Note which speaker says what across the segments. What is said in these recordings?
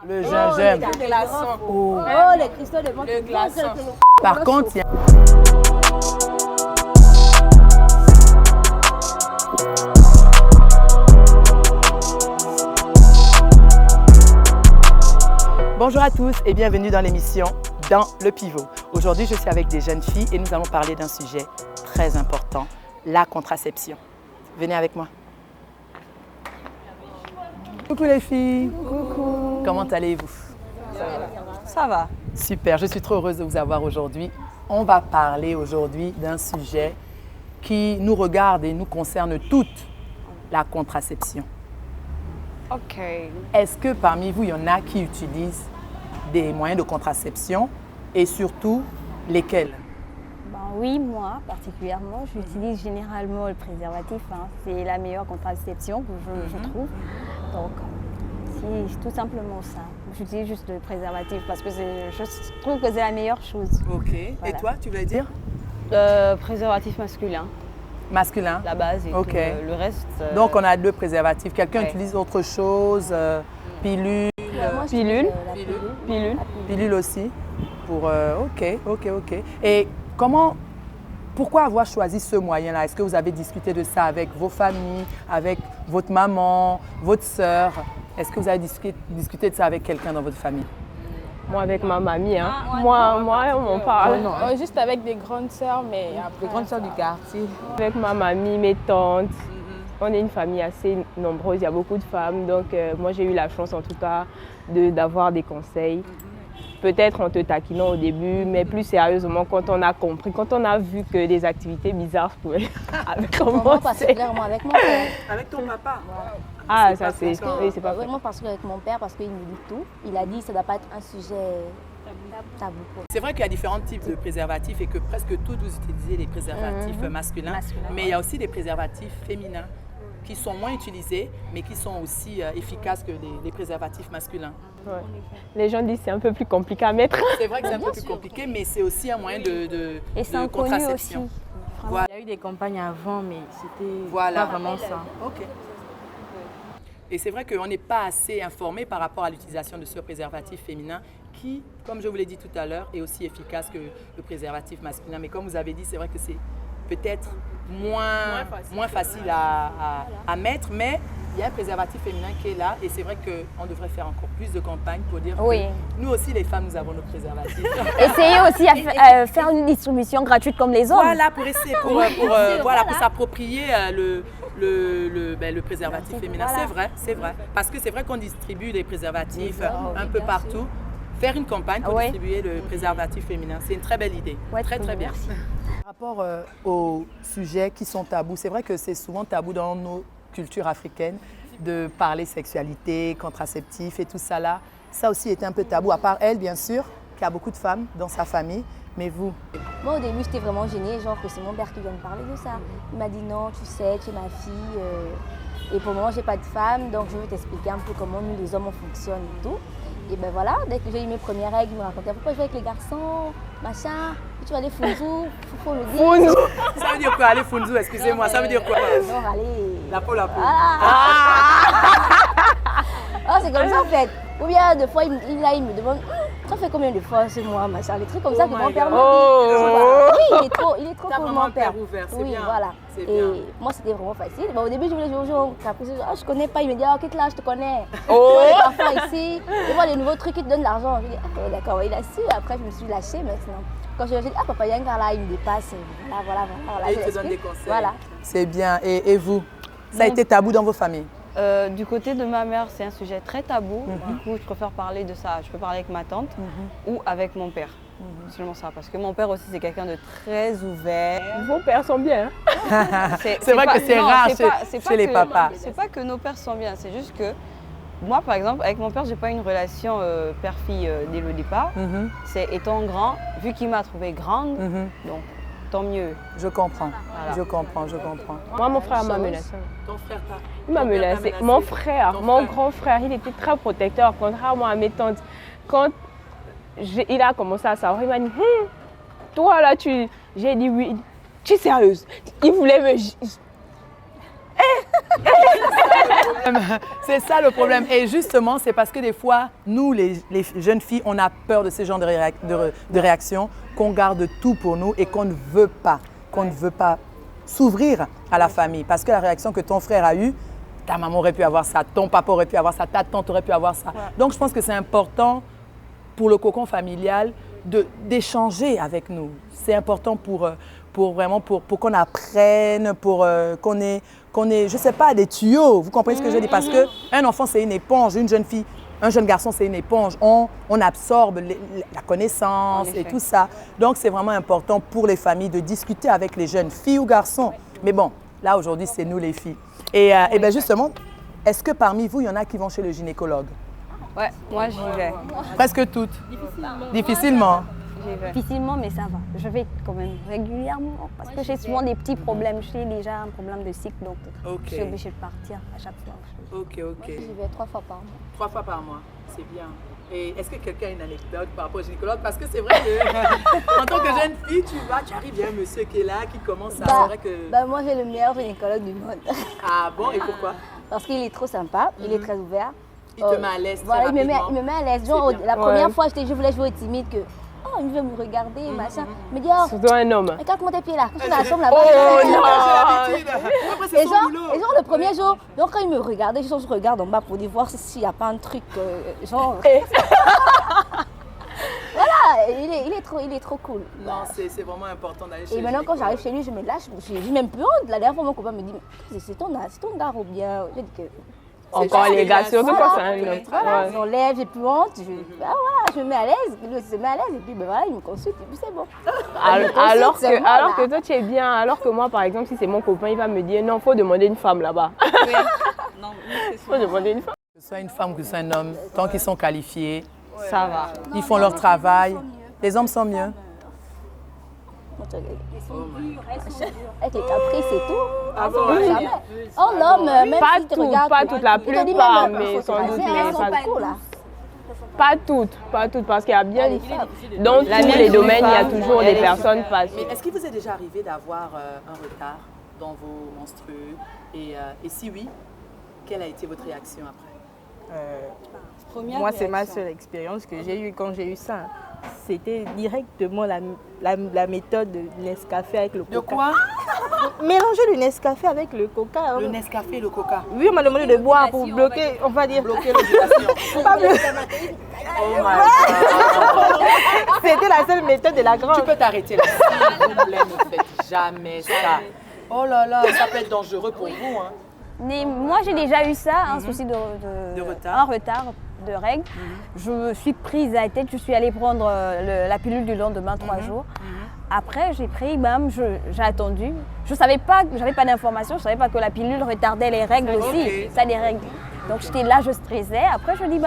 Speaker 1: Le gingembre.
Speaker 2: Le glaçon.
Speaker 1: Oh.
Speaker 3: Oh, les cristaux de menthe.
Speaker 2: Le glaçon.
Speaker 1: Par contre, il y a... Bonjour à tous et bienvenue dans l'émission Dans le Pivot. Aujourd'hui, je suis avec des jeunes filles et nous allons parler d'un sujet très important, la contraception. Venez avec moi. Coucou les filles.
Speaker 3: Coucou.
Speaker 1: Comment allez-vous?
Speaker 3: Ça va.
Speaker 1: Super, je suis trop heureuse de vous avoir aujourd'hui. On va parler aujourd'hui d'un sujet qui nous regarde et nous concerne toutes, la contraception.
Speaker 3: OK.
Speaker 1: Est-ce que parmi vous, il y en a qui utilisent des moyens de contraception et surtout lesquels?
Speaker 4: Oui, moi particulièrement, j'utilise généralement le préservatif. C'est la meilleure contraception que je trouve. Donc, c'est tout simplement ça. J'utilise juste le préservatif parce que je trouve que c'est la meilleure chose.
Speaker 1: Ok.
Speaker 4: Voilà.
Speaker 1: Et toi, tu voulais dire?
Speaker 4: Préservatif masculin,
Speaker 1: Masculin.
Speaker 4: la base et
Speaker 1: Ok.
Speaker 4: tout, le reste.
Speaker 1: Donc, on a deux préservatifs. Quelqu'un
Speaker 4: Ouais.
Speaker 1: utilise autre chose, pilule,
Speaker 3: Moi, je
Speaker 4: Pilule.
Speaker 3: trouve, la pilule.
Speaker 4: pilule.
Speaker 1: pilule aussi. Pour, ok. Et pourquoi avoir choisi ce moyen-là? Est-ce que vous avez discuté de ça avec vos familles, avec votre maman, votre sœur? Est-ce que vous avez discuté de ça avec quelqu'un dans votre famille?
Speaker 5: Moi, avec ma mamie, hein. Moi, on m'en parle.
Speaker 2: Juste avec des grandes sœurs, mais après.
Speaker 3: Les grandes sœurs du quartier.
Speaker 5: Avec ma mamie, mes tantes. On est une famille assez nombreuse, il y a beaucoup de femmes. Donc, moi, j'ai eu la chance, en tout cas, d'avoir des conseils. Peut-être en te taquinant au début, mais plus sérieusement, quand on a compris, quand on a vu que des activités bizarres pouvaient
Speaker 3: Moi,
Speaker 5: commencer.
Speaker 3: particulièrement avec mon père.
Speaker 1: Avec ton papa?
Speaker 5: Ah, ça, c'est
Speaker 3: Parce que,
Speaker 5: oui, c'est pas vrai.
Speaker 3: vraiment parce qu'avec mon père, parce qu'il me dit tout, il a dit que ça ne doit pas être un sujet tabou.
Speaker 1: C'est vrai qu'il y a différents types de préservatifs et que presque tous vous utilisez les préservatifs masculins, mais il y a aussi des préservatifs féminins qui sont moins utilisés, mais qui sont aussi efficaces que les préservatifs masculins.
Speaker 5: Ouais. Les gens disent que c'est un peu plus compliqué à mettre.
Speaker 1: C'est vrai que c'est un peu plus compliqué, mais c'est aussi un moyen de
Speaker 4: Et c'est
Speaker 1: de
Speaker 4: inconnu
Speaker 1: contraception.
Speaker 4: aussi.
Speaker 1: Voilà.
Speaker 2: Il y a eu des campagnes avant, mais c'était
Speaker 1: Voilà.
Speaker 2: pas vraiment ça.
Speaker 1: Ok. Et c'est vrai qu'on n'est pas assez informé par rapport à l'utilisation de ce préservatif féminin qui, comme je vous l'ai dit tout à l'heure, est aussi efficace que le préservatif masculin. Mais comme vous avez dit, c'est vrai que c'est peut-être moins facile à mettre, mais il y a un préservatif féminin qui est là et c'est vrai qu'on devrait faire encore plus de campagnes pour dire
Speaker 4: Oui.
Speaker 1: que nous aussi, les femmes, nous avons nos préservatifs.
Speaker 4: Essayez aussi à faire une distribution gratuite comme les hommes.
Speaker 1: Voilà, pour essayer, pour s'approprier le préservatif féminin.
Speaker 4: Voilà.
Speaker 1: C'est vrai. Parce que c'est vrai qu'on distribue des préservatifs un peu partout. Faire une campagne pour
Speaker 4: Ouais.
Speaker 1: distribuer le préservatif féminin, c'est une très belle idée.
Speaker 4: Ouais,
Speaker 1: très bien.
Speaker 4: merci.
Speaker 1: Par rapport aux sujets qui sont tabous, c'est vrai que c'est souvent tabou dans nos cultures africaines de parler sexualité, contraceptif et tout ça là. Ça aussi était un peu tabou, à part elle, bien sûr, qui a beaucoup de femmes dans sa famille. Mais vous?
Speaker 3: Moi, au début, j'étais vraiment gênée, genre que c'est mon père qui vient me parler de ça. Il m'a dit non, tu sais, tu es ma fille. Et pour le moment, j'ai pas de femme, donc je vais t'expliquer un peu comment nous, les hommes, on fonctionne et tout. Et ben voilà, dès que j'ai eu mes premières règles, il me racontait pourquoi je vais avec les garçons, machin, tu vas aller funzou, faut le dire.
Speaker 1: Ça veut dire quoi, aller funzou? Excusez-moi, ça veut dire quoi?
Speaker 3: Non, allez.
Speaker 1: La peau.
Speaker 3: Oh, c'est comme ça en fait. Ou bien, des fois, il me demande, ça fait combien de fois ce mois, machin, des trucs comme ça que mon père me dit. Oui, il est trop
Speaker 1: T'as
Speaker 3: cool,
Speaker 1: vraiment
Speaker 3: mon
Speaker 1: le
Speaker 3: père.
Speaker 1: père ouvert, c'est
Speaker 3: Oui,
Speaker 1: bien.
Speaker 3: voilà.
Speaker 1: C'est
Speaker 3: Et
Speaker 1: bien.
Speaker 3: moi, c'était vraiment facile. Bon, au début, je voulais jouer au jeu caprice. Ah, je connais pas. Il me dit, ah, quitte là, je te connais.
Speaker 1: Oh.
Speaker 3: Les parfums ici. Et moi, les nouveaux trucs, ils te donnent de l'argent. Je dis, ah, d'accord, il a su. Après, je me suis lâchée maintenant. Quand je lui ai dit, ah, papa, il y a un gars là, il me dépasse. Voilà.
Speaker 1: Et il
Speaker 3: je
Speaker 1: te donne des
Speaker 3: l'explique.
Speaker 1: conseils.
Speaker 3: Voilà.
Speaker 1: C'est bien. Et vous? Ça a été tabou dans vos familles?
Speaker 4: Du côté de ma mère, c'est un sujet très tabou. Du coup, je préfère parler de ça. Je peux parler avec ma tante ou avec mon père. Seulement ça, parce que mon père aussi, c'est quelqu'un de très ouvert.
Speaker 5: Vos pères sont bien.
Speaker 1: C'est vrai que c'est rare chez les papas.
Speaker 4: C'est pas que nos pères sont bien, c'est juste que moi, par exemple, avec mon père, j'ai pas une relation père-fille dès le départ. C'est étant grand, vu qu'il m'a trouvée grande, donc tant mieux.
Speaker 1: Je comprends.
Speaker 4: Voilà.
Speaker 1: Je comprends.
Speaker 5: Moi, mon frère m'a menacé.
Speaker 1: Ton frère t'a...
Speaker 5: Il m'a menacé. Mon frère,
Speaker 1: Ton
Speaker 5: mon
Speaker 1: frère.
Speaker 5: grand frère, il était très protecteur, contrairement à mes tantes. Quand il a commencé à savoir, il m'a dit, toi là, j'ai dit oui. Tu es sérieuse? Il voulait me...
Speaker 1: C'est ça le problème. Et justement, c'est parce que des fois, nous, les jeunes filles, on a peur de ce genre de réaction, qu'on garde tout pour nous et qu'on ne veut pas s'ouvrir à la famille. Parce que la réaction que ton frère a eue, ta maman aurait pu avoir ça, ton papa aurait pu avoir ça, ta tante aurait pu avoir ça. Donc, je pense que c'est important pour le cocon familial d'échanger avec nous. C'est important pour qu'on apprenne, pour qu'on ait, je ne sais pas, des tuyaux. Vous comprenez ce que je dis? Parce qu'un enfant, c'est une éponge. Une jeune fille, un jeune garçon, c'est une éponge. On absorbe la connaissance et tout ça. Donc, c'est vraiment important pour les familles de discuter avec les jeunes, filles ou garçons. Mais bon, là, aujourd'hui, c'est nous les filles. Et bien justement, est-ce que parmi vous, il y en a qui vont chez le gynécologue?
Speaker 4: Ouais, moi j'y vais.
Speaker 1: Presque toutes. Difficilement.
Speaker 4: Difficilement, mais ça va. Je vais quand même régulièrement parce que j'ai souvent des petits problèmes. J'ai déjà un problème de cycle, donc je suis obligée de partir à chaque fois.
Speaker 1: Ok.
Speaker 3: J'y vais 3 fois par mois.
Speaker 1: 3 fois par mois, c'est bien. Et est-ce que quelqu'un a une anecdote par rapport au gynécologue? Parce que c'est vrai que en tant que jeune fille, tu arrives, il y a un monsieur qui est là, qui commence à... c'est vrai que...
Speaker 3: moi, j'ai le meilleur gynécologue du monde.
Speaker 1: Ah bon, et pourquoi?
Speaker 3: Parce qu'il est trop sympa, il est très ouvert.
Speaker 1: Il te met à l'aise
Speaker 3: Voilà,
Speaker 1: très
Speaker 3: il me met à l'aise. Genre, la
Speaker 5: Ouais.
Speaker 3: première fois, je voulais jouer timide que... Oh, il veut me regarder, machin. Il me dit, oh,
Speaker 5: Surtout un homme.
Speaker 3: regarde-moi tes pieds là. Quand je suis dans la chambre là-bas.
Speaker 1: J'ai l'habitude. Après, c'est
Speaker 3: Et
Speaker 1: son
Speaker 3: genre,
Speaker 1: boulot.
Speaker 3: le premier jour, donc quand il me regardait, je regarde en bas pour voir s'il n'y a pas un truc, genre... Voilà, il est trop cool.
Speaker 1: Non, c'est vraiment important d'aller chez
Speaker 3: Et
Speaker 1: le
Speaker 3: maintenant, quand
Speaker 1: gynécologue.
Speaker 3: j'arrive chez lui, je me lâche. J'ai même plus honte. La dernière fois, mon copain me dit, mais c'est ton gars ou bien... J'ai dit que...
Speaker 5: Encore les gars, surtout quand c'est un homme.
Speaker 3: Voilà,
Speaker 5: Ouais.
Speaker 3: j'enlève, j'ai plus honte. Je me mets à l'aise. Lui aussi se met à l'aise. Et puis, ben voilà, il me consulte. Et puis, c'est bon.
Speaker 5: Alors
Speaker 3: c'est moi,
Speaker 5: alors
Speaker 3: là.
Speaker 5: que toi tu es bien, alors que moi par exemple si c'est mon copain il va me dire non faut demander une femme là-bas. Faut demander une femme.
Speaker 1: Que ce soit une femme ou que ce soit un homme, tant qu'ils sont qualifiés,
Speaker 4: Ça va.
Speaker 1: ils font leur travail. Les hommes sont mieux.
Speaker 3: Avec les caprices et tout.
Speaker 1: Ah bon,
Speaker 3: Oui, jamais. Oh, l'homme, même
Speaker 5: Pas
Speaker 3: si tu
Speaker 5: tout,
Speaker 3: regardes...
Speaker 5: pas toute la
Speaker 3: il te dit
Speaker 5: plupart,
Speaker 3: même,
Speaker 5: mais
Speaker 3: faut
Speaker 5: sans
Speaker 3: te
Speaker 5: doute,
Speaker 3: passer,
Speaker 5: mais
Speaker 3: hein,
Speaker 5: pas
Speaker 3: c'est cool, là.
Speaker 5: Pas toutes parce qu'il y a bien dans
Speaker 4: La
Speaker 5: tous
Speaker 4: vie
Speaker 5: les
Speaker 4: d'une
Speaker 5: domaines il y a
Speaker 4: femme,
Speaker 5: toujours
Speaker 4: elle
Speaker 5: des
Speaker 4: est
Speaker 5: personnes passées.
Speaker 1: Mais est-ce qu'il vous est déjà arrivé d'avoir un retard dans vos menstrues? Et si oui, quelle a été votre réaction après?
Speaker 2: Moi, c'est ma seule expérience que j'ai eue quand j'ai eu ça. C'était directement la méthode de Nescafé avec le coca.
Speaker 1: De quoi?
Speaker 2: Mélanger le Nescafé avec le coca.
Speaker 1: Le Nescafé et le coca.
Speaker 2: Oui, on m'a demandé de boire pour bloquer, on va dire.
Speaker 1: Bloquer l'ovulation.
Speaker 2: Pas bloquer.
Speaker 1: Oh my God.
Speaker 2: C'était la seule méthode de la grande.
Speaker 1: Tu peux t'arrêter là. S'il vous plaît, ne faites jamais ça. Oh là là, ça peut être dangereux pour vous. Hein.
Speaker 4: Mais moi, j'ai déjà eu ça, un souci de
Speaker 1: retard.
Speaker 4: un retard de règles. Je me suis prise à la tête, je suis allée prendre la pilule du lendemain, 3 jours. Après, j'ai pris, j'ai attendu. Je savais pas, j'avais pas d'informations, je savais pas que la pilule retardait les règles aussi. Ça, les règles. Donc j'étais là, je stressais. Après, je dis,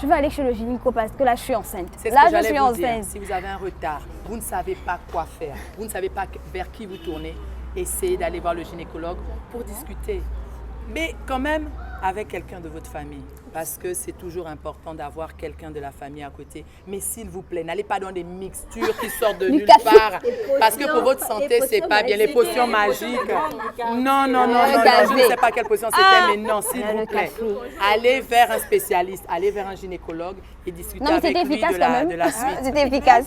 Speaker 4: je vais aller chez le gynéco parce que là, je suis enceinte.
Speaker 1: C'est ce
Speaker 4: Là,
Speaker 1: que
Speaker 4: je
Speaker 1: j'allais
Speaker 4: suis
Speaker 1: vous dire.
Speaker 4: enceinte.
Speaker 1: Si vous avez un retard, vous ne savez pas quoi faire, vous ne savez pas vers qui vous tournez, essayez d'aller voir le gynécologue pour discuter. Mais quand même avec quelqu'un de votre famille, parce que c'est toujours important d'avoir quelqu'un de la famille à côté. Mais s'il vous plaît, n'allez pas dans des mixtures qui sortent de nulle part, parce que pour votre santé, c'est pas bien. Les potions magiques. Non, je ne sais pas quelle potion c'était, mais non, s'il vous plaît. Allez vers un spécialiste, allez vers un gynécologue et discutez
Speaker 4: Non, mais
Speaker 1: avec
Speaker 4: c'était
Speaker 1: lui
Speaker 4: efficace
Speaker 1: de
Speaker 4: quand
Speaker 1: la,
Speaker 4: même.
Speaker 1: de la suite.
Speaker 4: C'était efficace.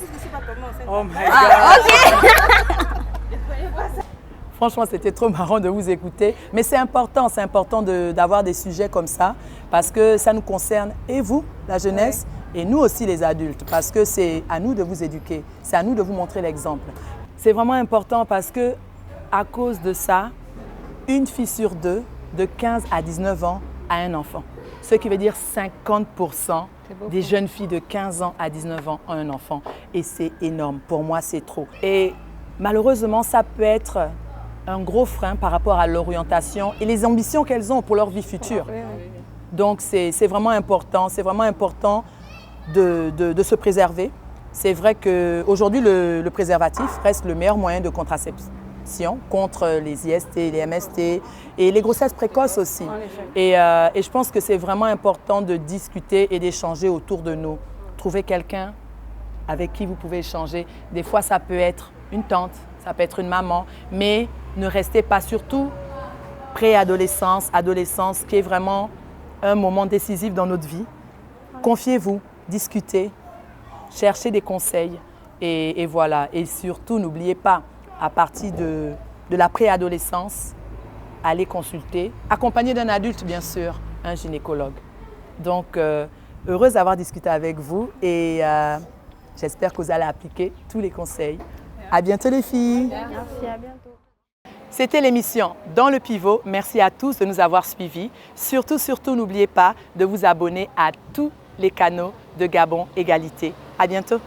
Speaker 1: Oh my God. Franchement, c'était trop marrant de vous écouter. Mais c'est important d'avoir des sujets comme ça parce que ça nous concerne et vous, la jeunesse, et nous aussi les adultes, parce que c'est à nous de vous éduquer, c'est à nous de vous montrer l'exemple. C'est vraiment important parce que à cause de ça, une fille sur deux de 15 à 19 ans a un enfant. Ce qui veut dire 50% des jeunes filles de 15 ans à 19 ans ont un enfant. Et c'est énorme. Pour moi, c'est trop. Et malheureusement, ça peut être un gros frein par rapport à l'orientation et les ambitions qu'elles ont pour leur vie future. Donc, c'est vraiment important. C'est vraiment important de se préserver. C'est vrai qu'aujourd'hui, le préservatif reste le meilleur moyen de contraception contre les IST, les MST et les grossesses précoces aussi. Et je pense que c'est vraiment important de discuter et d'échanger autour de nous. Trouver quelqu'un avec qui vous pouvez échanger. Des fois, ça peut être une tante, ça peut être une maman, mais ne restez pas surtout préadolescence, adolescence, qui est vraiment un moment décisif dans notre vie. Confiez-vous, discutez, cherchez des conseils et voilà. Et surtout, n'oubliez pas, à partir de la préadolescence, allez consulter, accompagné d'un adulte bien sûr, un gynécologue. Donc, heureuse d'avoir discuté avec vous et j'espère que vous allez appliquer tous les conseils. À bientôt les filles.
Speaker 4: Merci, à bientôt.
Speaker 1: C'était l'émission Dans le Pivot. Merci à tous de nous avoir suivis. Surtout, n'oubliez pas de vous abonner à tous les canaux de Gabon Égalité. À bientôt.